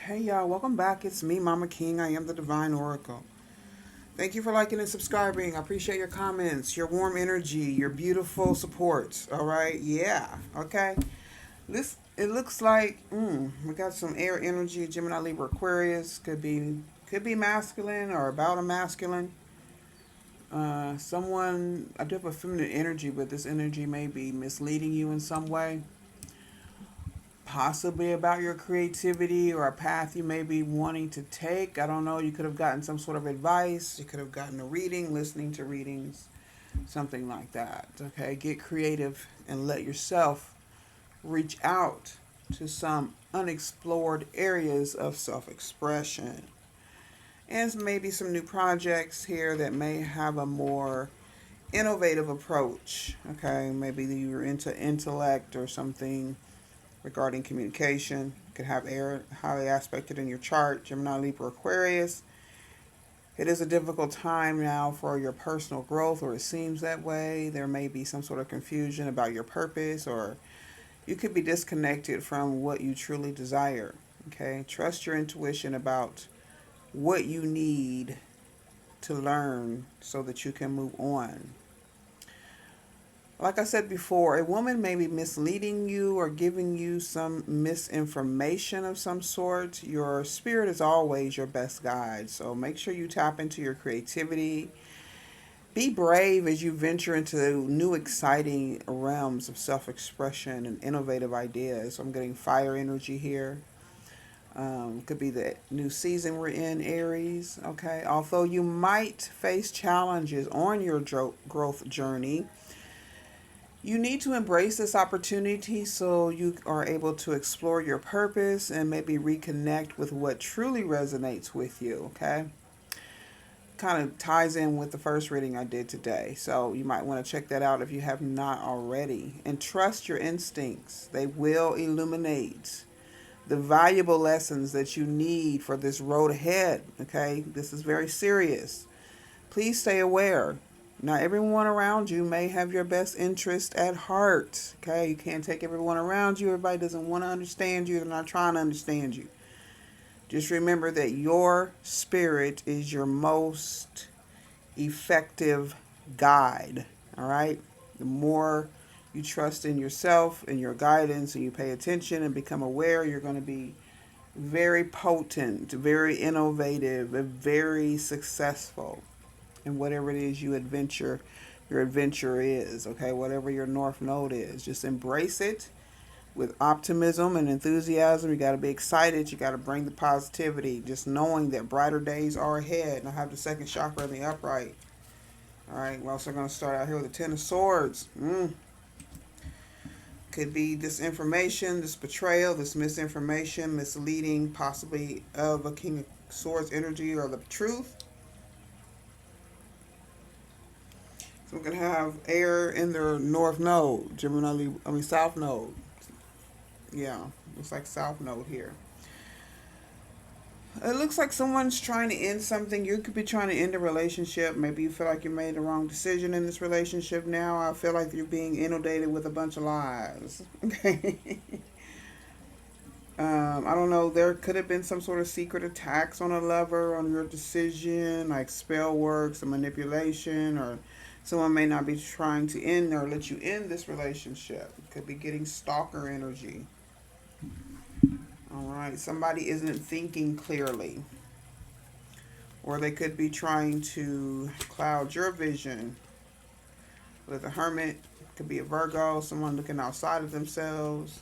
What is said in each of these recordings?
Hey y'all, welcome back. It's me, Mama King. I am the Divine Oracle. Thank you for liking and subscribing. I appreciate your comments, your warm energy, your beautiful support. All right, yeah, okay. This it looks like we got some air energy. Gemini, Libra, Aquarius could be masculine or about a masculine. Someone I do have a feminine energy, but this energy may be misleading you in some way, possibly about your creativity or a path you may be wanting to take. I don't know. You could have gotten some sort of advice. You could have gotten a reading, listening to readings, something like that. Okay, get creative and let yourself reach out to some unexplored areas of self expression. And maybe some new projects here that may have a more innovative approach. Okay, maybe you're into intellect or something regarding communication. You could have air highly aspected in your chart, Gemini, Libra, Aquarius. It is a difficult time now for your personal growth, or it seems that way. There may be some sort of confusion about your purpose, or you could be disconnected from what you truly desire. Okay, trust your intuition about what you need to learn so that you can move on. Like I said before, a woman may be misleading you or giving you some misinformation of some sort. Your spirit is always your best guide. So make sure you tap into your creativity. Be brave as you venture into new, exciting realms of self expression and innovative ideas. So I'm getting fire energy here. Could be the new season we're in, Aries. Okay. Although you might face challenges on your growth journey, you need to embrace this opportunity so you are able to explore your purpose and maybe reconnect with what truly resonates with you, okay? Kind of ties in with the first reading I did today. So you might want to check that out if you have not already. And trust your instincts, they will illuminate the valuable lessons that you need for this road ahead, okay? This is very serious. Please stay aware. Not everyone around you may have your best interest at heart. Okay, you can't take everyone around you. Everybody doesn't want to understand you. They're not trying to understand you. Just remember that your spirit is your most effective guide. All right? The more you trust in yourself and your guidance and you pay attention and become aware, you're going to be very potent, very innovative, and very successful in whatever it is your adventure is, okay? Whatever your north node is. Just embrace it with optimism and enthusiasm. You got to be excited. You got to bring the positivity, just knowing that brighter days are ahead. And I have the second chakra in the upright. All right, we're also going to start out here with the Ten of Swords. Could be disinformation, this betrayal, this misinformation, misleading, possibly of a King of Swords energy or the truth. So we're gonna have air in their north node, Gemini. South node. Yeah, looks like south node here. It looks like someone's trying to end something. You could be trying to end a relationship. Maybe you feel like you made the wrong decision in this relationship. Now I feel like you're being inundated with a bunch of lies. Okay. I don't know. There could have been some sort of secret attacks on a lover on your decision, like spell work, some manipulation, or someone may not be trying to end or let you end this relationship. Could be getting stalker energy. All right. Somebody isn't thinking clearly, or they could be trying to cloud your vision. With a hermit, could be a Virgo, someone looking outside of themselves,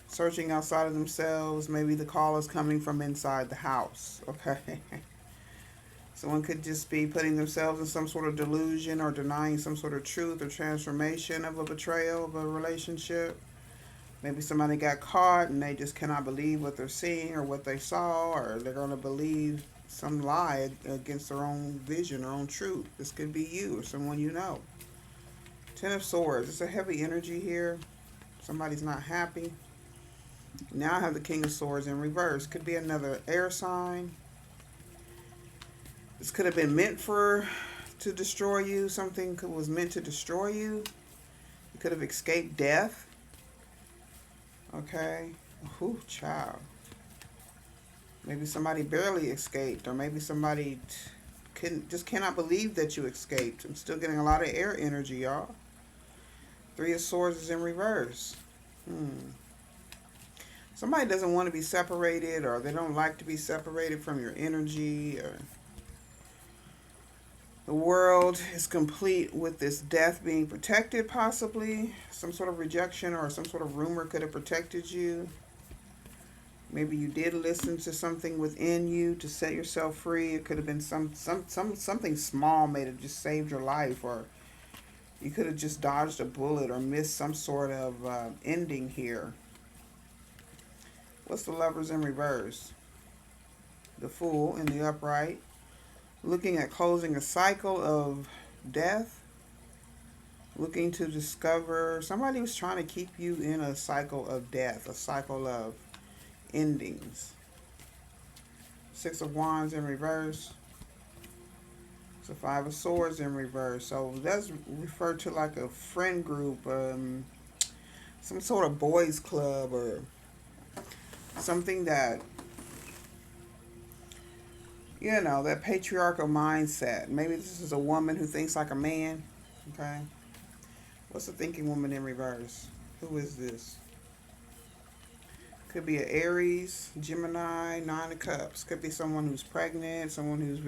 searching outside of themselves. Maybe the call is coming from inside the house. Okay. Someone could just be putting themselves in some sort of delusion or denying some sort of truth or transformation of a betrayal of a relationship. Maybe somebody got caught and they just cannot believe what they're seeing or what they saw, or they're going to believe some lie against their own vision or own truth. This could be you or someone you know. Ten of Swords. It's a heavy energy here. Somebody's not happy. Now I have the King of Swords in reverse. Could be another air sign. This could have been meant to destroy you. Something was meant to destroy you. You could have escaped death. Okay. Child. Maybe somebody barely escaped, or maybe somebody just cannot believe that you escaped. I'm still getting a lot of air energy, y'all. Three of Swords is in reverse. Somebody doesn't want to be separated, or they don't like to be separated from your energy. Or the world is complete with this death being protected, possibly. Some sort of rejection or some sort of rumor could have protected you. Maybe you did listen to something within you to set yourself free. It could have been something small may have just saved your life, or you could have just dodged a bullet or missed some sort of ending here. What's the Lovers in reverse? The Fool in the upright. Looking at closing a cycle of death. Looking to discover. Somebody was trying to keep you in a cycle of death, a cycle of endings. Six of Wands in reverse. It's a Five of Swords in reverse. So that's referred to like a friend group, some sort of boys club, or something that, you know, that patriarchal mindset. Maybe this is a woman who thinks like a man. Okay. What's the thinking woman in reverse? Who is this? Could be an Aries, Gemini, Nine of Cups. Could be someone who's pregnant, someone who's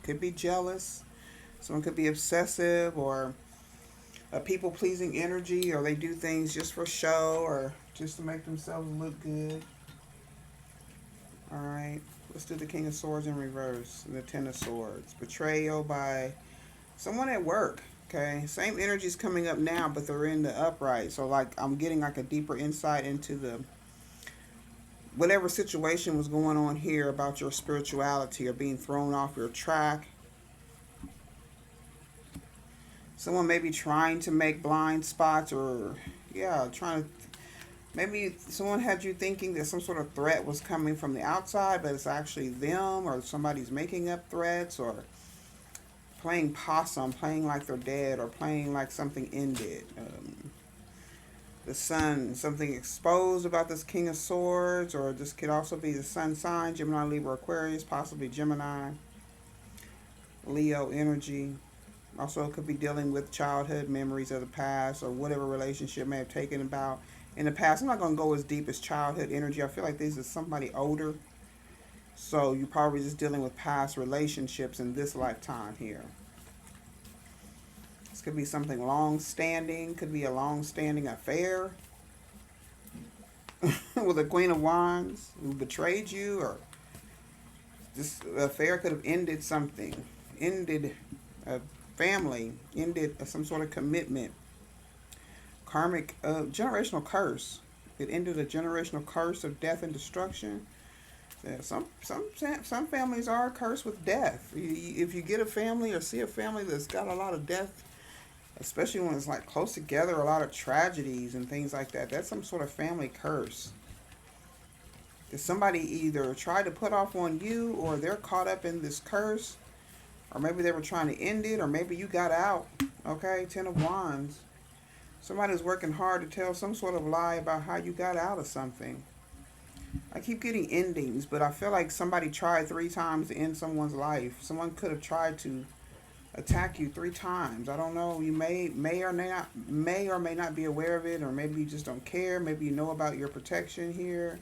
could be jealous. Someone could be obsessive, or a people-pleasing energy, or they do things just for show or just to make themselves look good. All right. Let's do the King of Swords in reverse and the Ten of Swords. Betrayal by someone at work. Okay. Same energies coming up now, but they're in the upright. So like I'm getting like a deeper insight into the whatever situation was going on here about your spirituality or being thrown off your track. Someone may be trying to make blind spots, or maybe someone had you thinking that some sort of threat was coming from the outside, but it's actually them, or somebody's making up threats, or playing possum, playing like they're dead, or playing like something ended. The sun, something exposed about this King of Swords, or this could also be the sun sign, Gemini, Libra, Aquarius, possibly Gemini, Leo energy. Also, it could be dealing with childhood memories of the past, or whatever relationship may have taken about in the past. I'm not going to go as deep as childhood energy. I feel like this is somebody older. So you're probably just dealing with past relationships in this lifetime here. This could be something long-standing. Could be a long-standing affair with a Queen of Wands who betrayed you, or this affair could have ended something. Ended a family. Ended some sort of commitment. Karmic, generational curse. It ended a generational curse of death and destruction. Yeah, some families are cursed with death. If you get a family or see a family that's got a lot of death, especially when it's like close together, a lot of tragedies and things like that, that's some sort of family curse. That somebody either tried to put off on you, or they're caught up in this curse, or maybe they were trying to end it, or maybe you got out. Okay, Ten of Wands. Somebody's working hard to tell some sort of lie about how you got out of something. I keep getting endings, but I feel like somebody tried 3 times to end someone's life. Someone could have tried to attack you 3 times. I don't know. You may or may not be aware of it, or maybe you just don't care. Maybe you know about your protection here.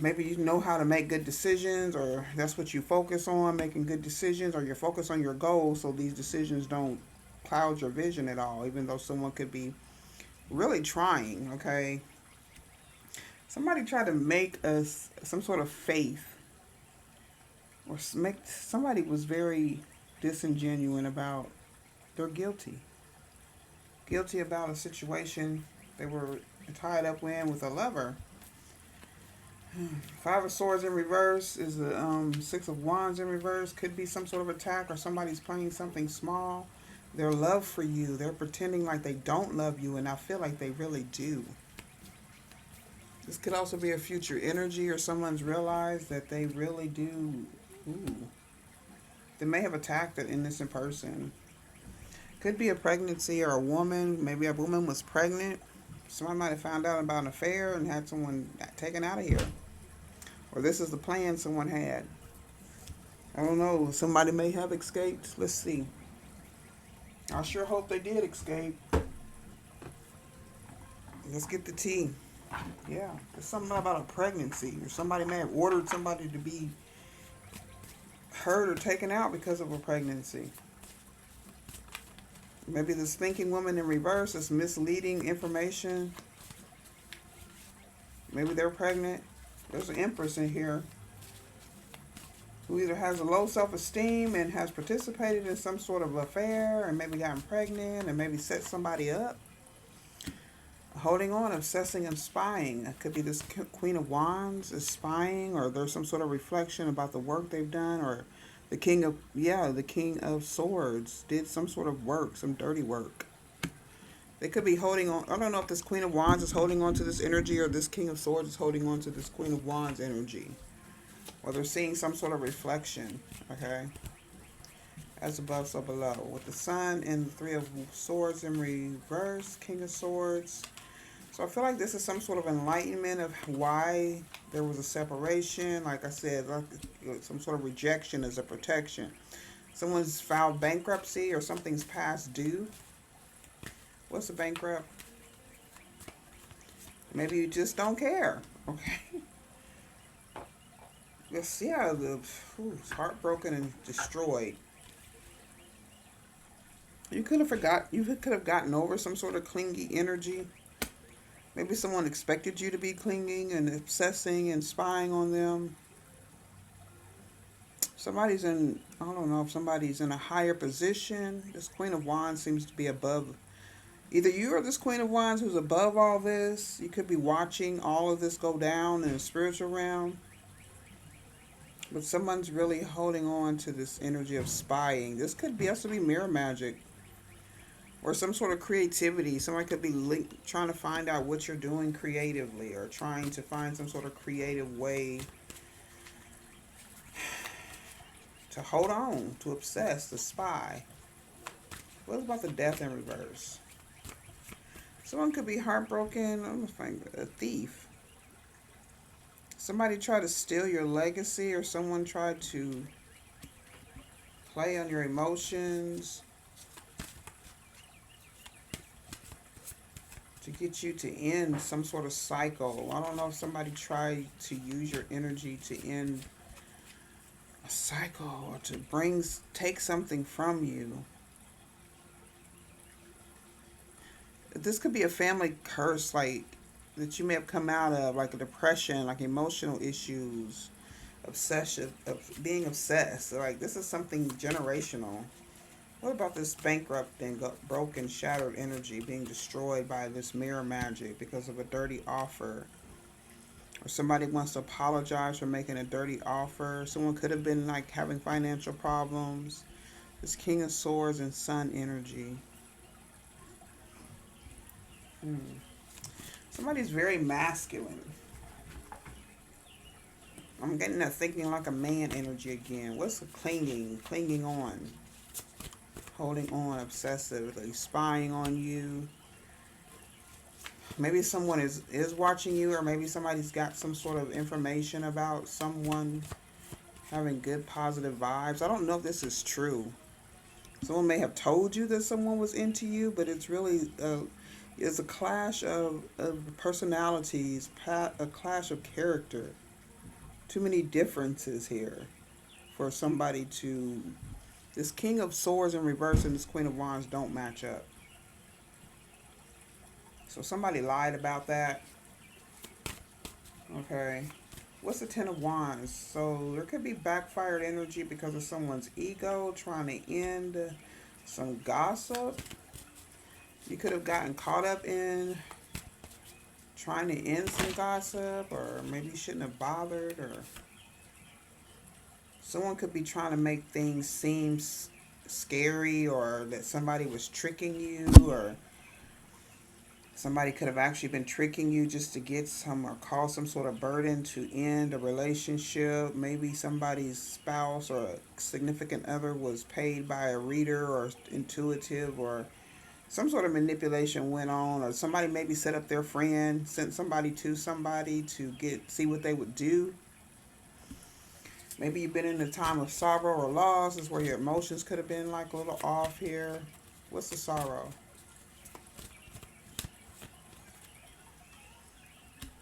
Maybe you know how to make good decisions, or that's what you focus on, making good decisions, or you're focused on your goals, so these decisions don't cloud your vision at all, even though someone could be really trying. Okay, somebody tried to make us some sort of faith, or somebody was very disingenuous about they're guilty about a situation they were tied up with a lover. Five of Swords in reverse is the Six of Wands in reverse. Could be some sort of attack, or somebody's playing something small. Their love for you, they're pretending like they don't love you, and I feel like they really do. This could also be a future energy, or someone's realized that they really do. Ooh. They may have attacked an innocent person. Could be a pregnancy, or a woman. Maybe a woman was pregnant. Someone might have found out about an affair and had someone taken out of here. Or this is the plan someone had. I don't know. Somebody may have escaped. Let's see. I sure hope they did escape. Let's get the tea. Yeah, there's something about a pregnancy, or somebody may have ordered somebody to be hurt or taken out because of a pregnancy. Maybe this thinking woman in reverse is misleading information. Maybe they're pregnant. There's an empress in here who either has a low self-esteem and has participated in some sort of affair and maybe gotten pregnant and maybe set somebody up. Holding on, obsessing, and spying. It could be this Queen of Wands is spying, or there's some sort of reflection about the work they've done, or the King of Swords did some sort of work, some dirty work. They could be holding on. I don't know if this Queen of Wands is holding on to this energy, or this King of Swords is holding on to this Queen of Wands energy. Or they're seeing some sort of reflection, okay? As above, so below. With the Sun and the Three of Swords in reverse, King of Swords. So I feel like this is some sort of enlightenment of why there was a separation. Like I said, like some sort of rejection as a protection. Someone's filed bankruptcy or something's past due. What's a bankrupt? Maybe you just don't care. Okay. Yes, yeah, it's heartbroken and destroyed. You could have gotten over some sort of clingy energy. Maybe someone expected you to be clinging and obsessing and spying on them. I don't know if somebody's in a higher position. This Queen of Wands seems to be above. Either you or this Queen of Wands who's above all this. You could be watching all of this go down in the spiritual realm. But someone's really holding on to this energy of spying. This could be also be mirror magic. Or some sort of creativity. Somebody could be trying to find out what you're doing creatively, or trying to find some sort of creative way to hold on, to obsess, to spy. What about the Death in reverse? Someone could be heartbroken. I'm gonna find a thief. Somebody tried to steal your legacy, or someone tried to play on your emotions to get you to end some sort of cycle. I don't know if somebody tried to use your energy to end a cycle, or to take something from you. This could be a family curse, like that you may have come out of, like a depression, like emotional issues, obsession, of being obsessed. Like this is something generational. What about this bankrupt and broken, shattered energy being destroyed by this mirror magic because of a dirty offer? Or somebody wants to apologize for making a dirty offer. Someone could have been like having financial problems. This King of Swords and Sun energy. Somebody's very masculine. I'm getting that thinking like a man energy again. What's the clinging on? Holding on obsessively, spying on you. Maybe someone is watching you, or maybe somebody's got some sort of information about someone having good positive vibes. I don't know if this is true. Someone may have told you that someone was into you, but it's really it's a clash of personalities, a clash of character. Too many differences here for somebody to. This King of Swords in reverse and this Queen of Wands don't match up. So somebody lied about that. Okay. What's the Ten of Wands? So there could be backfired energy because of someone's ego trying to end some gossip. You could have gotten caught up in trying to end some gossip, or maybe you shouldn't have bothered, or someone could be trying to make things seem scary, or that somebody was tricking you, or somebody could have actually been tricking you just to get some or cause some sort of burden to end a relationship. Maybe somebody's spouse or a significant other was paid by a reader or intuitive, or some sort of manipulation went on, or somebody maybe set up their friend, sent somebody to see what they would do. Maybe you've been in a time of sorrow or loss. Is where your emotions could have been like a little off here. What's the sorrow?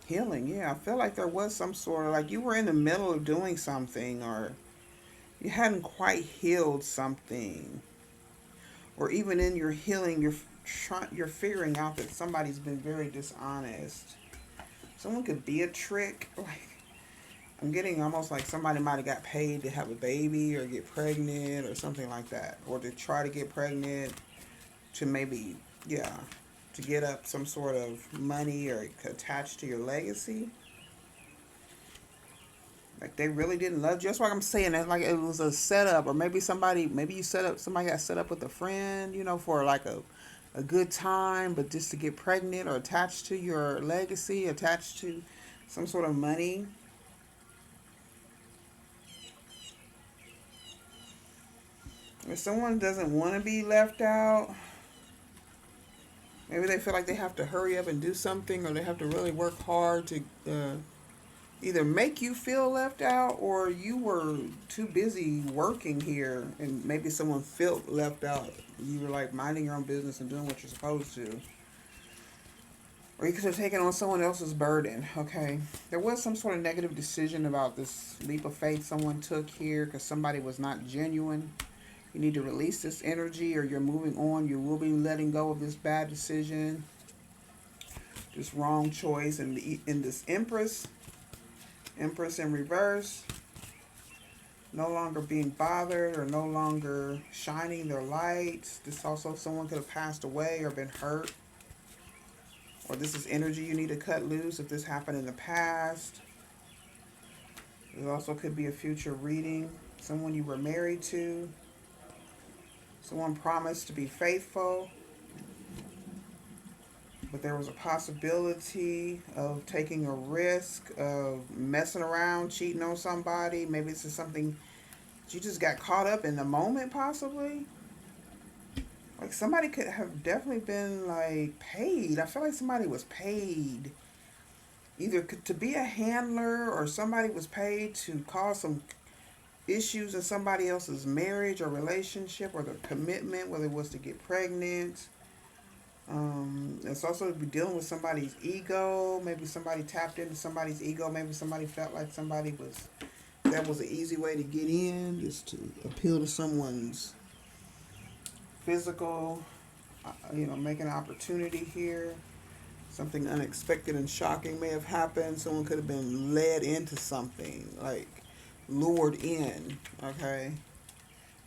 Healing, yeah. I feel like there was some sort of like you were in the middle of doing something, or you hadn't quite healed something, or even in your healing, you're figuring out that somebody's been very dishonest. Someone could be a trick. Like I'm getting almost like somebody might have got paid to have a baby or get pregnant or something like that, or to try to get pregnant to maybe, yeah, to get up some sort of money or attached to your legacy. Like they really didn't love you. That's why I'm saying that like it was a setup, or maybe maybe you set up, somebody got set up with a friend, for like a good time, but just to get pregnant or attached to your legacy, attached to some sort of money. If someone doesn't want to be left out, maybe they feel like they have to hurry up and do something, or they have to really work hard to either make you feel left out, or you were too busy working here and maybe someone felt left out. You were like minding your own business and doing what you're supposed to. Or you could have taken on someone else's burden. Okay. There was some sort of negative decision about this leap of faith someone took here because somebody was not genuine. You need to release this energy, or you're moving on. You will be letting go of this bad decision, this wrong choice. And in this Empress in reverse, no longer being bothered or no longer shining their lights. This also, someone could have passed away or been hurt. Or this is energy you need to cut loose if this happened in the past. It also could be a future reading. Someone you were married to. Someone promised to be faithful, but there was a possibility of taking a risk, of messing around, cheating on somebody. Maybe this is something you just got caught up in the moment, possibly. Like somebody could have definitely been like paid. I feel like somebody was paid either to be a handler, or somebody was paid to cause some issues in somebody else's marriage or relationship, or their commitment, whether it was to get pregnant. It's also dealing with somebody's ego. Maybe somebody tapped into somebody's ego. Maybe somebody felt like that was an easy way to get in, just to appeal to someone's physical, make an opportunity here. Something unexpected and shocking may have happened. Someone could have been led into something, like lured in, okay?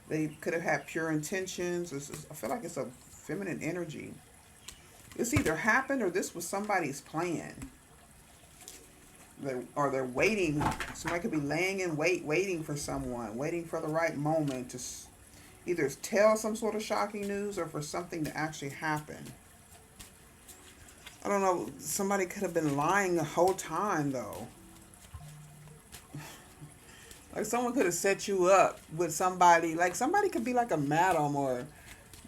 They could have had pure intentions. I feel like it's a feminine energy. This either happened or this was somebody's plan. They're waiting. Somebody could be laying in wait, waiting for someone, waiting for the right moment to either tell some sort of shocking news or for something to actually happen. I don't know. Somebody could have been lying the whole time, though. Like someone could have set you up with somebody. Like somebody could be like a madam, or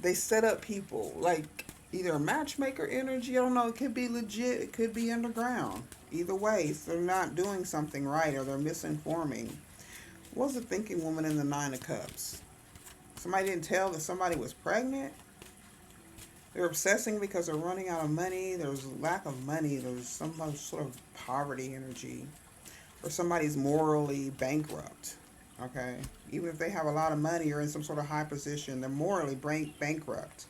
they set up people. Like either a matchmaker energy. I don't know. It could be legit. It could be underground. Either way, if they're not doing something right or they're misinforming. What was the thinking woman in the Nine of Cups? Somebody didn't tell that somebody was pregnant. They're obsessing because they're running out of money. There's lack of money. There's some sort of poverty energy. Or somebody's morally bankrupt. Okay? Even if they have a lot of money or in some sort of high position, they're morally bankrupt.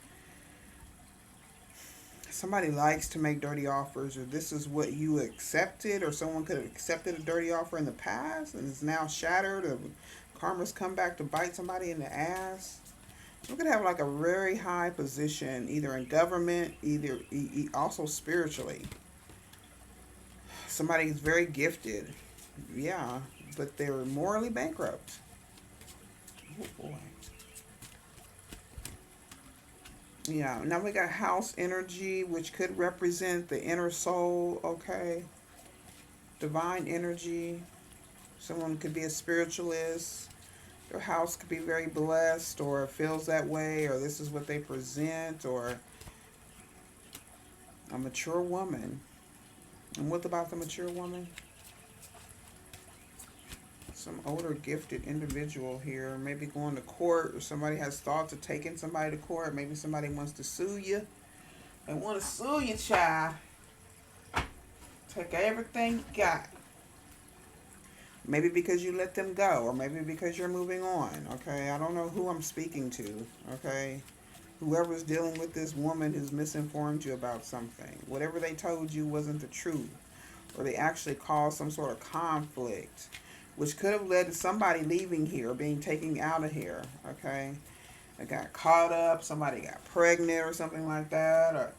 Somebody likes to make dirty offers, or this is what you accepted, or someone could have accepted a dirty offer in the past and it's now shattered, or karma's come back to bite somebody in the ass. You could have like a very high position, either in government, either also spiritually. Somebody's very gifted, yeah, but they were morally bankrupt. Oh boy. Yeah, now we got house energy, which could represent the inner soul, okay? Divine energy. Someone could be a spiritualist. Their house could be very blessed, or feels that way, or this is what they present, or a mature woman. And what about the mature woman? Some older gifted individual here, maybe going to court, or somebody has thoughts of taking somebody to court. Maybe somebody wants to sue you. They want to sue you, child. Take everything you got. Maybe because you let them go, or maybe because you're moving on. Okay, I don't know who I'm speaking to. Okay, whoever's dealing with this woman who's misinformed you about something, whatever they told you wasn't the truth, or they actually caused some sort of conflict, which could have led to somebody leaving here, being taken out of here. Okay, they got caught up, somebody got pregnant or something like that, or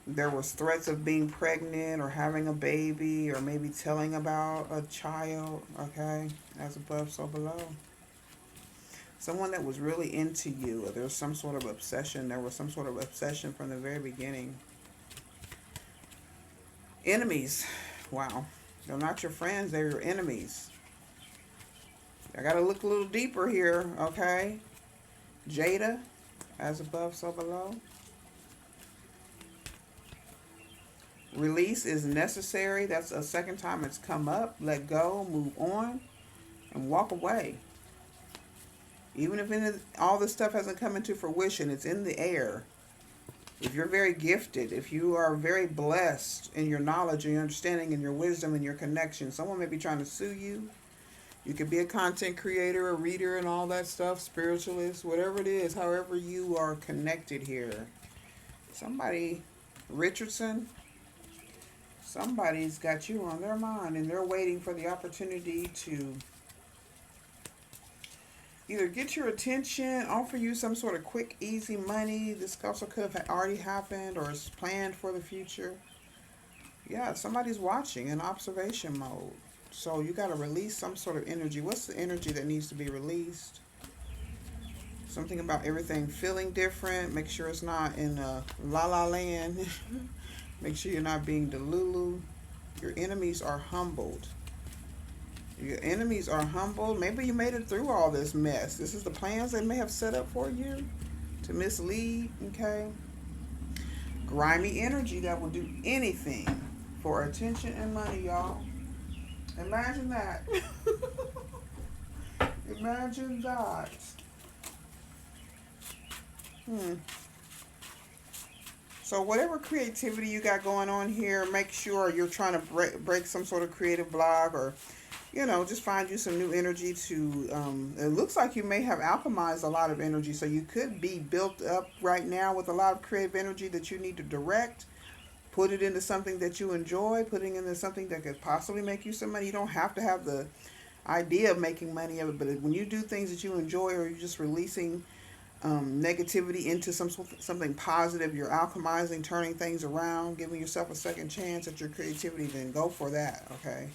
there was threats of being pregnant or having a baby, or maybe telling about a child. Okay, as above so below. Someone that was really into you, or there's some sort of obsession. There was some sort of obsession from the very beginning. Enemies. Wow, they're not your friends, they're your enemies. I gotta look a little deeper here. Okay, Jada, as above so below. Release is necessary. That's a second time it's come up. Let go, move on, and walk away. Even if all this stuff hasn't come into fruition, it's in the air. If you're very gifted, if you are very blessed in your knowledge and your understanding and your wisdom and your connection, someone may be trying to sue you. You could be a content creator, a reader, and all that stuff, spiritualist, whatever it is, however you are connected here. Somebody, Richardson, somebody's got you on their mind, and they're waiting for the opportunity to either get your attention, offer you some sort of quick, easy money. This also could have already happened or is planned for the future. Yeah, somebody's watching in observation mode. So you got to release some sort of energy. What's the energy that needs to be released? Something about everything feeling different. Make sure it's not in la la land. Make sure you're not being delulu. Your enemies are humbled. Your enemies are humbled. Maybe you made it through all this mess. This is the plans they may have set up for you to mislead. Okay. Grimy energy that will do anything for attention and money, y'all. Imagine that. Imagine that. So whatever creativity you got going on here, make sure you're trying to break some sort of creative block, or, just find you some new energy to, it looks like you may have alchemized a lot of energy. So you could be built up right now with a lot of creative energy that you need to direct. Put it into something that you enjoy, putting into something that could possibly make you some money. You don't have to have the idea of making money of it, but when you do things that you enjoy, or you're just releasing negativity into something positive, you're alchemizing, turning things around, giving yourself a second chance at your creativity, then go for that. Okay,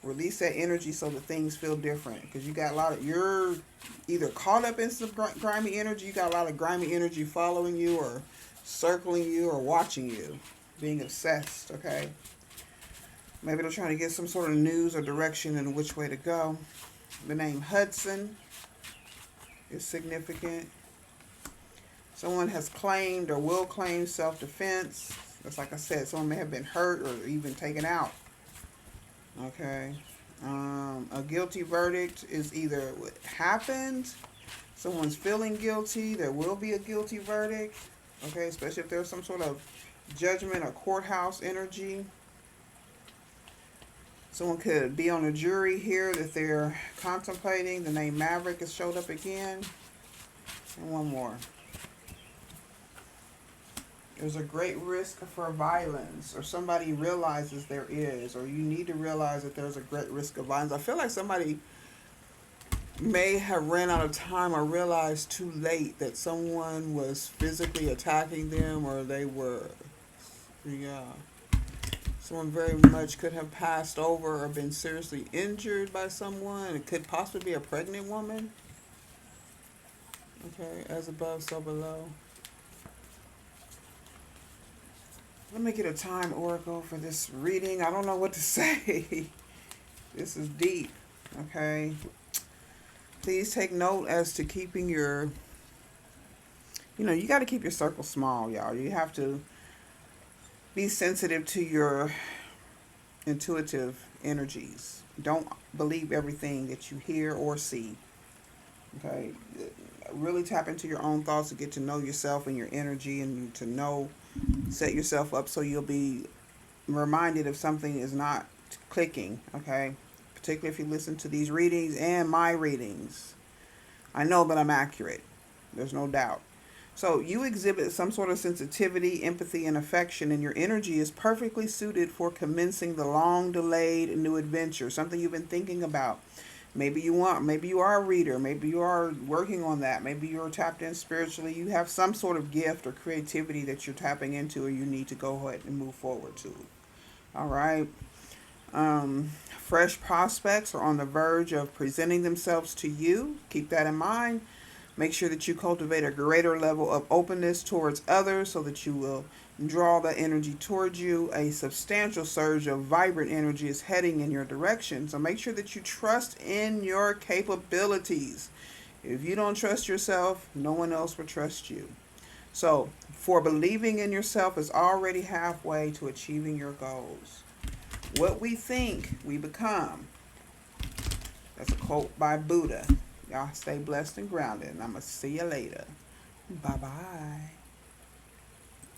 release that energy so that things feel different, because you got you're either caught up in some grimy energy, you got a lot of grimy energy following you or circling you or watching you, being obsessed. Okay, maybe they're trying to get some sort of news or direction in which way to go. The name Hudson is significant. Someone has claimed or will claim self-defense. That's like I said, someone may have been hurt or even taken out. Okay. A guilty verdict is either what happened, someone's feeling guilty, there will be a guilty verdict. Okay, especially if there's some sort of judgment or courthouse energy. Someone could be on a jury here that they're contemplating. The name Maverick has showed up again. And one more. There's a great risk for violence, or somebody realizes there is, or you need to realize that there's a great risk of violence. I feel like somebody may have ran out of time or realized too late that someone was physically attacking them, or they were, someone very much could have passed over or been seriously injured by someone. It could possibly be a pregnant woman. Okay, as above, so below. Let me get a time oracle for this reading. I don't know what to say. This is deep. Okay. Please take note as to keeping your, you got to keep your circle small, y'all. You have to be sensitive to your intuitive energies. Don't believe everything that you hear or see. Okay? Really tap into your own thoughts to get to know yourself and your energy, and to know, set yourself up so you'll be reminded if something is not clicking. Okay? Particularly if you listen to these readings and my readings. I know that I'm accurate. There's no doubt. So you exhibit some sort of sensitivity, empathy, and affection, and your energy is perfectly suited for commencing the long delayed new adventure, something you've been thinking about. Maybe you are a reader, maybe you are working on that, maybe you're tapped in spiritually, you have some sort of gift or creativity that you're tapping into, or you need to go ahead and move forward to. All right. Fresh prospects are on the verge of presenting themselves to you. Keep that in mind. Make sure that you cultivate a greater level of openness towards others so that you will draw the energy towards you. A substantial surge of vibrant energy is heading in your direction. So make sure that you trust in your capabilities. If you don't trust yourself, no one else will trust you. So, for believing in yourself is already halfway to achieving your goals. What we think, we become. That's a quote by Buddha. Y'all stay blessed and grounded, and I'm going to see you later. Bye-bye.